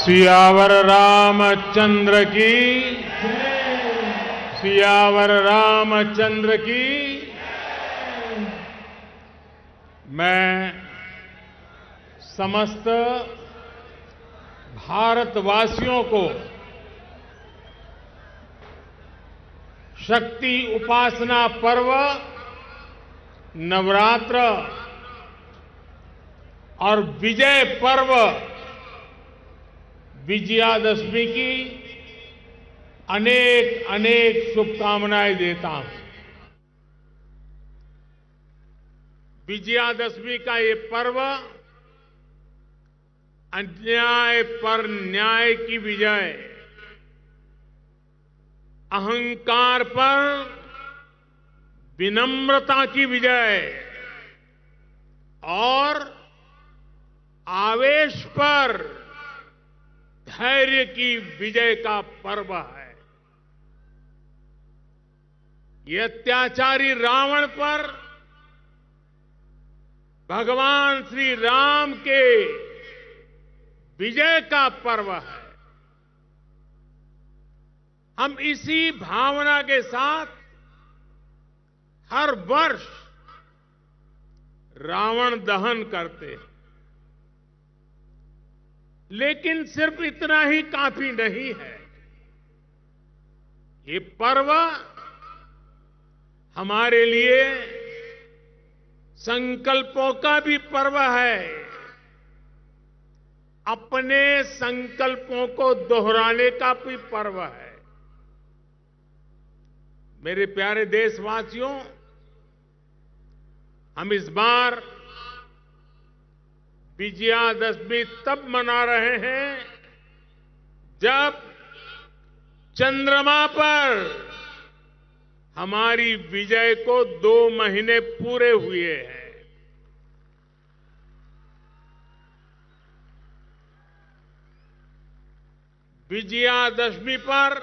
सियावर रामचंद्र की, सियावर रामचंद्र की। मैं समस्त भारतवासियों को शक्ति उपासना पर्व नवरात्र और विजय पर्व विजयादशमी की अनेक अनेक शुभकामनाएं देता हूं। विजयादशमी का ये पर्व अन्याय पर न्याय की विजय, अहंकार पर विनम्रता की विजय और आवेश पर धैर्य की विजय का पर्व है। ये अत्याचारी रावण पर भगवान श्री राम के विजय का पर्व है। हम इसी भावना के साथ हर वर्ष रावण दहन करते हैं, लेकिन सिर्फ इतना ही काफी नहीं है। ये पर्व हमारे लिए संकल्पों का भी पर्व है। अपने संकल्पों को दोहराने का भी पर्व है। मेरे प्यारे देशवासियों, हम इस बार विजयादशमी तब मना रहे हैं जब चंद्रमा पर हमारी विजय को 2 महीने पूरे हुए हैं। विजयादशमी पर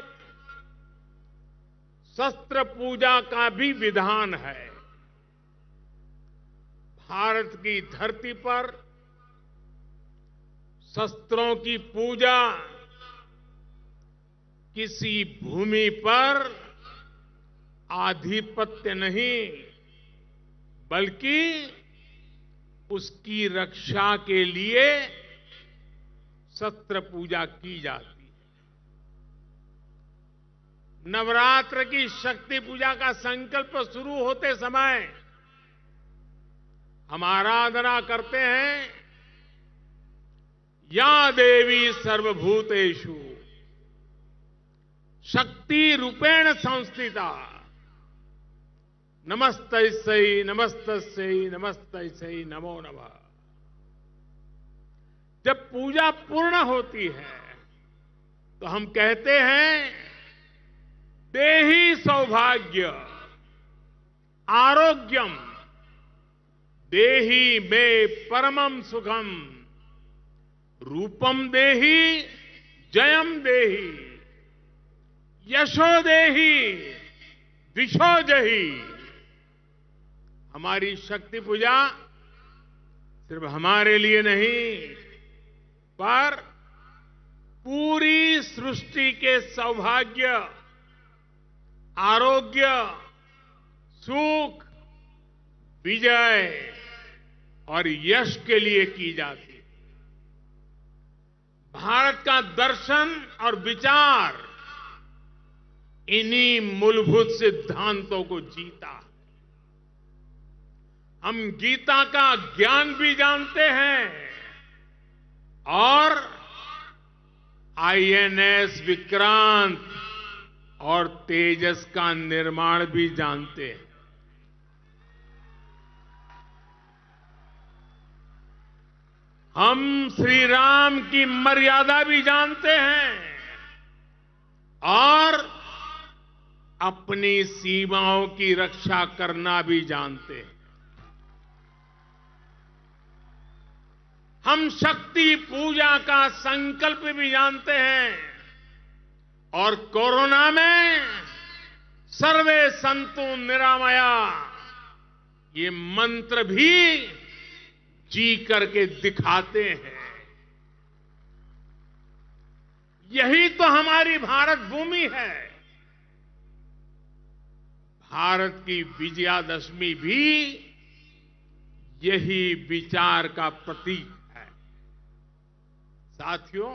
शस्त्र पूजा का भी विधान है। भारत की धरती पर शस्त्रों की पूजा किसी भूमि पर आधिपत्य नहीं, बल्कि उसकी रक्षा के लिए शस्त्र पूजा की जाती है। नवरात्र की शक्ति पूजा का संकल्प शुरू होते समय हम आराधना करते हैं, या देवी सर्वभूतेषु शक्ति रूपेण संस्थिता नमस्तस्यै नमस्तस्यै नमस्तस्यै नमो नमः। जब पूजा पूर्ण होती है तो हम कहते हैं, देहि सौभाग्य आरोग्यम देहि मे परमम सुखम रूपम देहि जयम देहि यशो देहि दिशो जहि। हमारी शक्ति पूजा सिर्फ हमारे लिए नहीं, पर पूरी सृष्टि के सौभाग्य, आरोग्य, सुख, विजय और यश के लिए की जाती है। भारत का दर्शन और विचार इन्हीं मूलभूत सिद्धांतों को जीता है। हम गीता का ज्ञान भी जानते हैं और आईएनएस विक्रांत और तेजस का निर्माण भी जानते हैं। हम श्री राम की मर्यादा भी जानते हैं और अपनी सीमाओं की रक्षा करना भी जानते हैं। हम शक्ति पूजा का संकल्प भी जानते हैं और कोरोना में सर्वे संतु निरामया ये मंत्र भी जी करके दिखाते हैं। यही तो हमारी भारत भूमि है। भारत की विजयादशमी भी यही विचार का प्रतीक है। साथियों,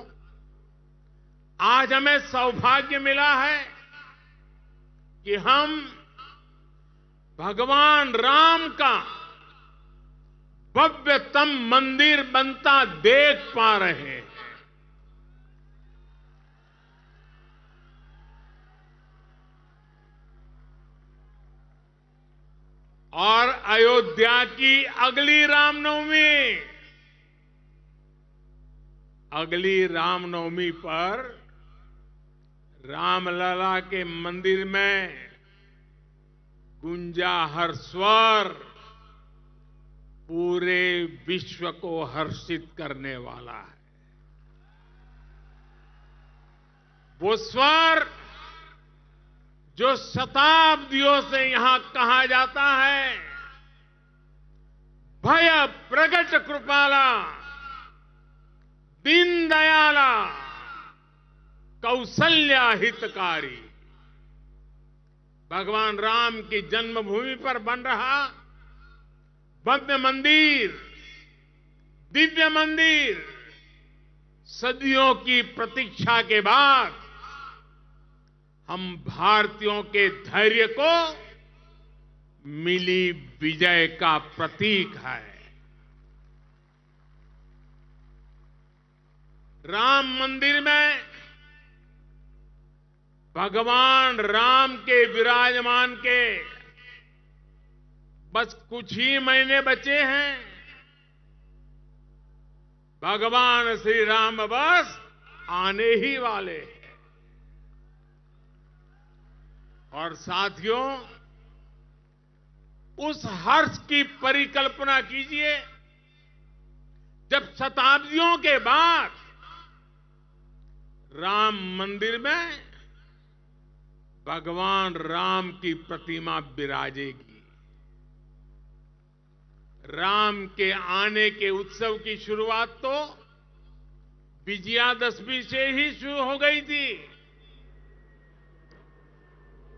आज हमें सौभाग्य मिला है कि हम भगवान राम का भव्यतम मंदिर बनता देख पा रहे हैं। और अयोध्या की अगली रामनवमी पर रामलला के मंदिर में गूंजा हर स्वर पूरे विश्व को हर्षित करने वाला है। वो स्वर जो शताब्दियों से यहां कहा जाता है, भय प्रगट कृपाला, दीन दयाला, कौशल्या हितकारी। भगवान राम की जन्मभूमि पर बन रहा भव्य मंदिर, दिव्य मंदिर, सदियों की प्रतीक्षा के बाद हम भारतीयों के धैर्य को मिली विजय का प्रतीक है। राम मंदिर में भगवान राम के विराजमान के बस कुछ ही महीने बचे हैं। भगवान श्री राम बस आने ही वाले हैं। और साथियों, उस हर्ष की परिकल्पना कीजिए जब शताब्दियों के बाद राम मंदिर में भगवान राम की प्रतिमा विराजेगी। राम के आने के उत्सव की शुरुआत तो विजयादशमी से ही शुरू हो गई थी।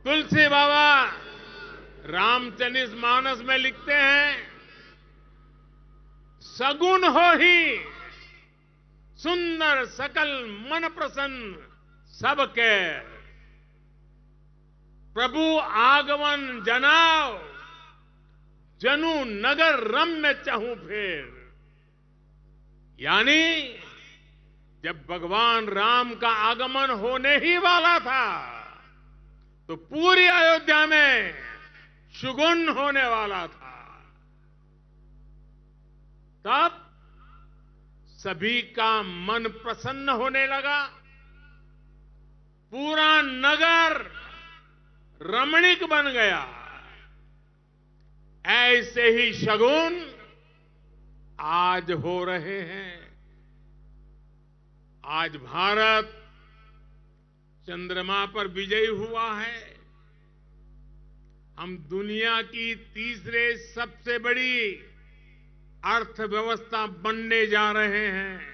तुलसी बाबा रामचरित मानस में लिखते हैं, सगुन हो ही सुंदर सकल मन प्रसन्न सबके, प्रभु आगमन जनाओ जनु नगर रम्य चहु फेर। यानी जब भगवान राम का आगमन होने ही वाला था तो पूरी अयोध्या में शुगुन होने वाला था। तब सभी का मन प्रसन्न होने लगा, पूरा नगर रमणीक बन गया। ऐसे ही शगुन आज हो रहे हैं। आज भारत चंद्रमा पर विजयी हुआ है। हम दुनिया की तीसरे सबसे बड़ी अर्थव्यवस्था बनने जा रहे हैं।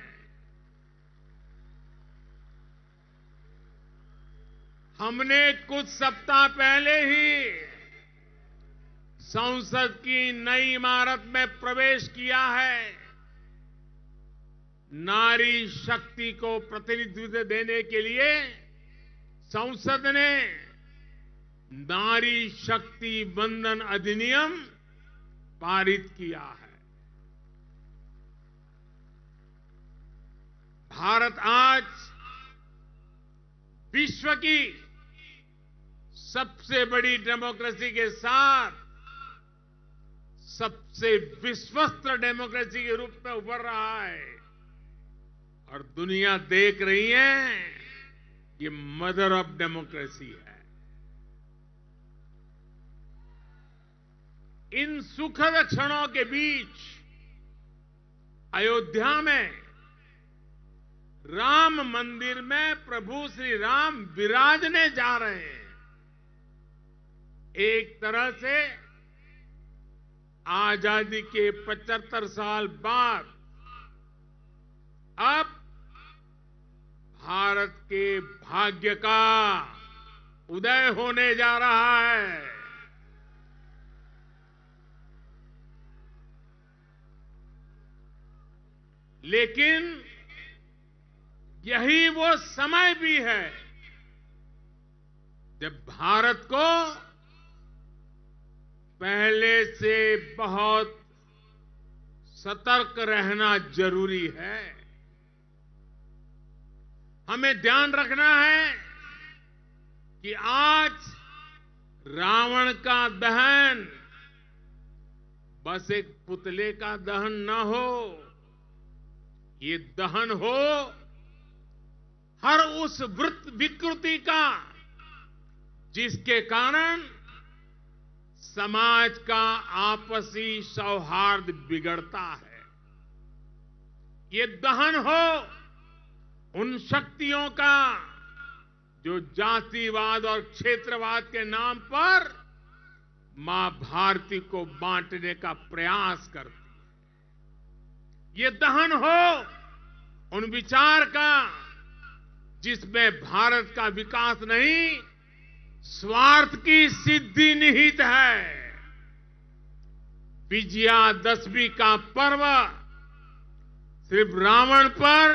हमने कुछ सप्ताह पहले ही संसद की नई इमारत में प्रवेश किया है। नारी शक्ति को प्रतिनिधित्व देने के लिए संसद ने नारी शक्ति वंदन अधिनियम पारित किया है। भारत आज विश्व की सबसे बड़ी डेमोक्रेसी के साथ सबसे विश्वस्त डेमोक्रेसी के रूप में उभर रहा है। और दुनिया देख रही है, ये मदर ऑफ डेमोक्रेसी है। इन सुखद क्षणों के बीच अयोध्या में राम मंदिर में प्रभु श्री राम विराजने जा रहे हैं। एक तरह से आजादी के 75 साल बाद अब भारत के भाग्य का उदय होने जा रहा है। लेकिन यही वो समय भी है जब भारत को पहले से बहुत सतर्क रहना जरूरी है। हमें ध्यान रखना है कि आज रावण का दहन बस एक पुतले का दहन न हो, ये दहन हो हर उस विकृति का जिसके कारण समाज का आपसी सौहार्द बिगड़ता है। ये दहन हो उन शक्तियों का जो जातिवाद और क्षेत्रवाद के नाम पर मां भारती को बांटने का प्रयास करती है। ये दहन हो उन विचार का जिसमें भारत का विकास नहीं, स्वार्थ की सिद्धि निहित है। विजयादशमी का पर्व सिर्फ रावण पर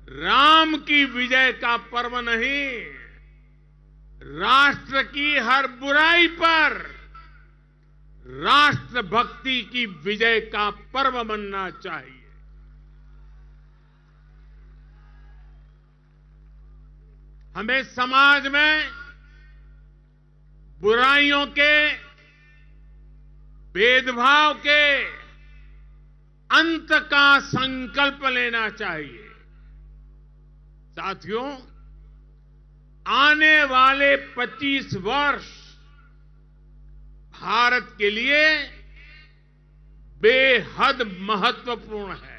राम की विजय का पर्व नहीं, राष्ट्र की हर बुराई पर राष्ट्रभक्ति की विजय का पर्व बनना चाहिए। हमें समाज में बुराइयों के, भेदभाव के अंत का संकल्प लेना चाहिए। साथियों, आने वाले 25 वर्ष भारत के लिए बेहद महत्वपूर्ण है।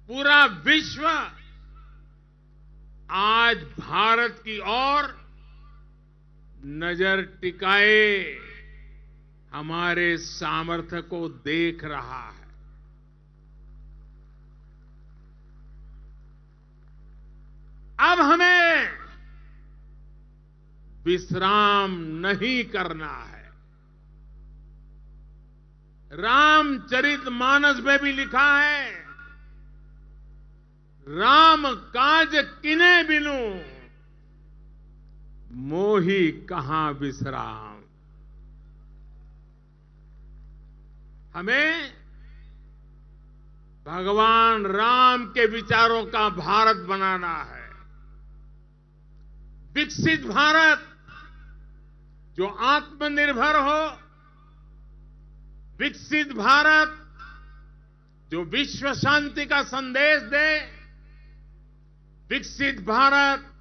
पूरा विश्व आज भारत की ओर नजर टिकाए हमारे सामर्थ्य को देख रहा है। अब हमें विश्राम नहीं करना है। रामचरितमानस में भी लिखा है, राम काज किने बिनु मोही कहां विश्राम। हमें भगवान राम के विचारों का भारत बनाना है। विकसित भारत जो आत्मनिर्भर हो, विकसित भारत जो विश्व शांति का संदेश दे, विकसित भारत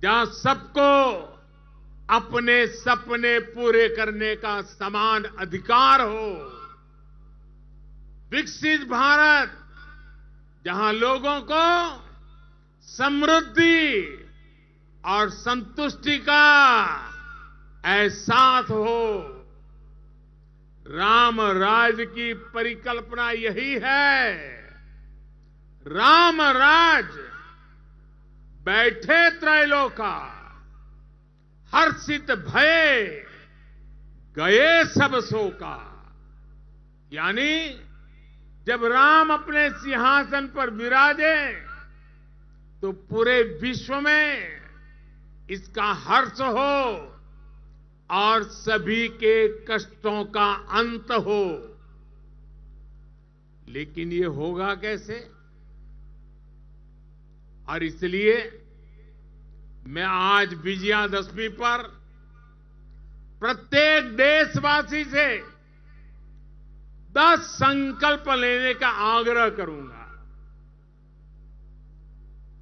जहां सबको अपने सपने पूरे करने का समान अधिकार हो, विकसित भारत जहां लोगों को समृद्धि और संतुष्टि का एहसास हो। राम राज की परिकल्पना यही है। राम राज बैठे त्रैलोका, हर्षित भये गए सब शोका। यानी जब राम अपने सिंहासन पर विराजे तो पूरे विश्व में इसका हर्ष हो और सभी के कष्टों का अंत हो। लेकिन ये होगा कैसे? और इसलिए मैं आज विजयादशमी पर प्रत्येक देशवासी से 10 संकल्प लेने का आग्रह करूंगा।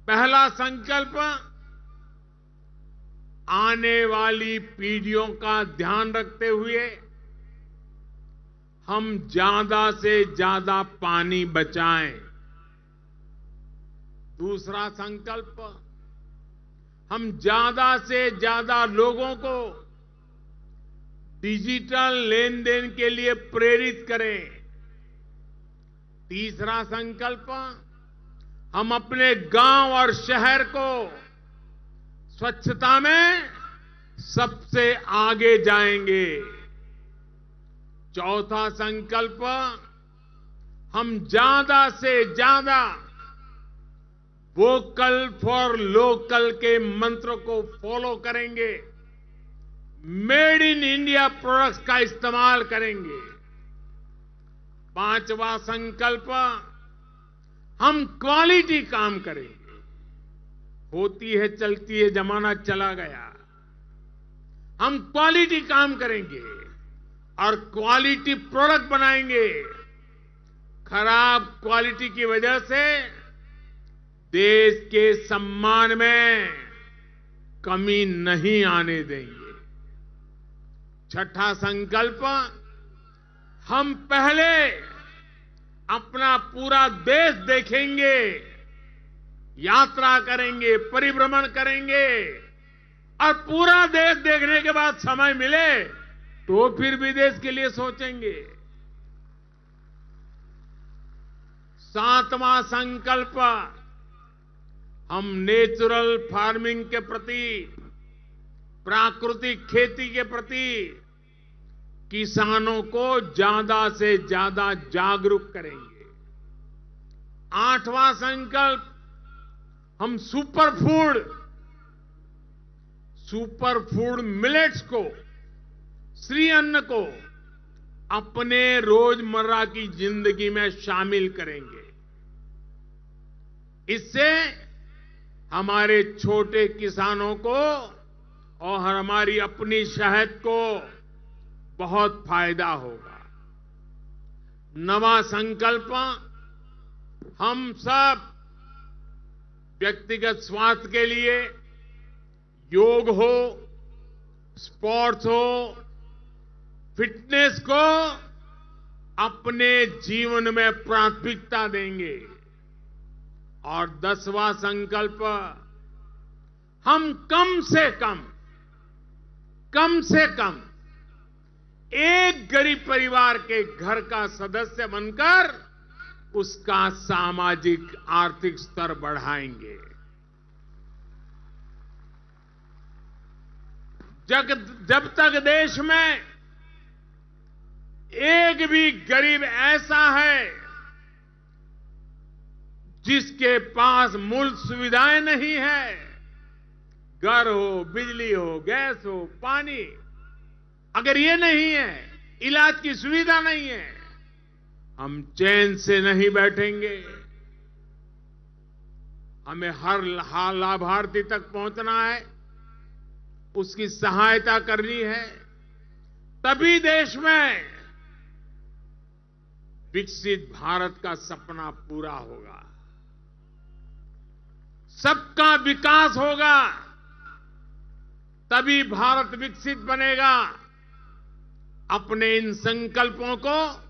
पहला संकल्प, आने वाली पीढ़ियों का ध्यान रखते हुए हम ज्यादा से ज्यादा पानी बचाएं। दूसरा संकल्प, हम ज्यादा से ज्यादा लोगों को डिजिटल लेन देन के लिए प्रेरित करें। तीसरा संकल्प, हम अपने गांव और शहर को स्वच्छता में सबसे आगे जाएंगे। चौथा संकल्प, हम ज्यादा से ज्यादा वोकल फॉर लोकल के मंत्र को फॉलो करेंगे। मेड इन इंडिया प्रोडक्ट्स का इस्तेमाल करेंगे। पांचवा संकल्प, हम क्वालिटी काम करेंगे। होती है चलती है, जमाना चला गया। हम क्वालिटी काम करेंगे और क्वालिटी प्रोडक्ट बनाएंगे। खराब क्वालिटी की वजह से देश के सम्मान में कमी नहीं आने देंगे। छठा संकल्प, हम पहले अपना पूरा देश देखेंगे, यात्रा करेंगे, परिभ्रमण करेंगे और पूरा देश देखने के बाद समय मिले तो फिर विदेश के लिए सोचेंगे। सातवां संकल्प, हम नेचुरल फार्मिंग के प्रति, प्राकृतिक खेती के प्रति किसानों को ज्यादा से ज्यादा जागरूक करेंगे। आठवां संकल्प, हम सुपर फूड मिलेट्स को, श्री अन्न को अपने रोजमर्रा की जिंदगी में शामिल करेंगे। इससे हमारे छोटे किसानों को और हमारी अपनी शहद को बहुत फायदा होगा। नवा संकल्प, हम सब व्यक्तिगत स्वास्थ्य के लिए योग हो, स्पोर्ट्स हो, फिटनेस को अपने जीवन में प्राथमिकता देंगे। और 10वां संकल्प, हम कम से कम एक गरीब परिवार के घर का सदस्य बनकर उसका सामाजिक आर्थिक स्तर बढ़ाएंगे। जब तक देश में एक भी गरीब ऐसा है जिसके पास मूल सुविधाएं नहीं है, घर हो, बिजली हो, गैस हो, पानी, अगर ये नहीं है, इलाज की सुविधा नहीं है, हम चैन से नहीं बैठेंगे। हमें हर लाभार्थी तक पहुंचना है, उसकी सहायता करनी है, तभी देश में विकसित भारत का सपना पूरा होगा, सबका विकास होगा, तभी भारत विकसित बनेगा। अपने इन संकल्पों को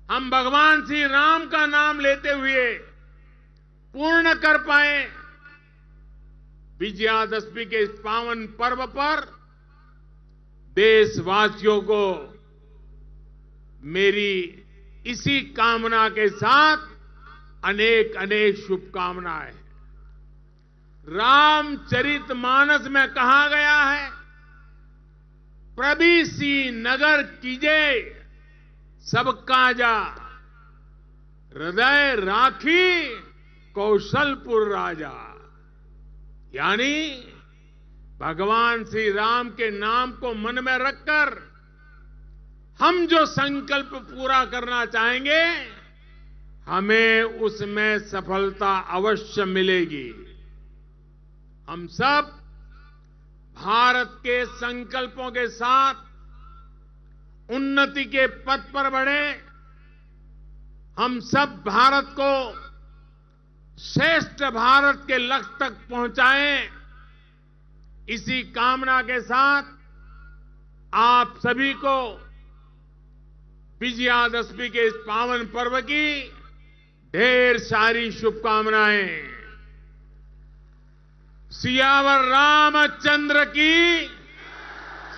हम भगवान श्री राम का नाम लेते हुए पूर्ण कर पाए। विजयादशमी के इस पावन पर्व पर देशवासियों को मेरी इसी कामना के साथ अनेक अनेक शुभकामनाएं। रामचरितमानस में कहा गया है, प्रभीसी नगर कीजे सब काजा, हृदय राखी कौशलपुर राजा। यानी भगवान श्री राम के नाम को मन में रखकर हम जो संकल्प पूरा करना चाहेंगे, हमें उसमें सफलता अवश्य मिलेगी। हम सब भारत के संकल्पों के साथ उन्नति के पथ पर बढ़े। हम सब भारत को श्रेष्ठ भारत के लक्ष्य तक पहुंचाएं। इसी कामना के साथ आप सभी को विजयादशमी के इस पावन पर्व की ढेर सारी शुभकामनाएं। सियावर रामचंद्र की,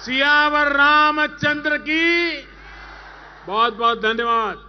सियावर रामचंद्र की। बहुत बहुत धन्यवाद।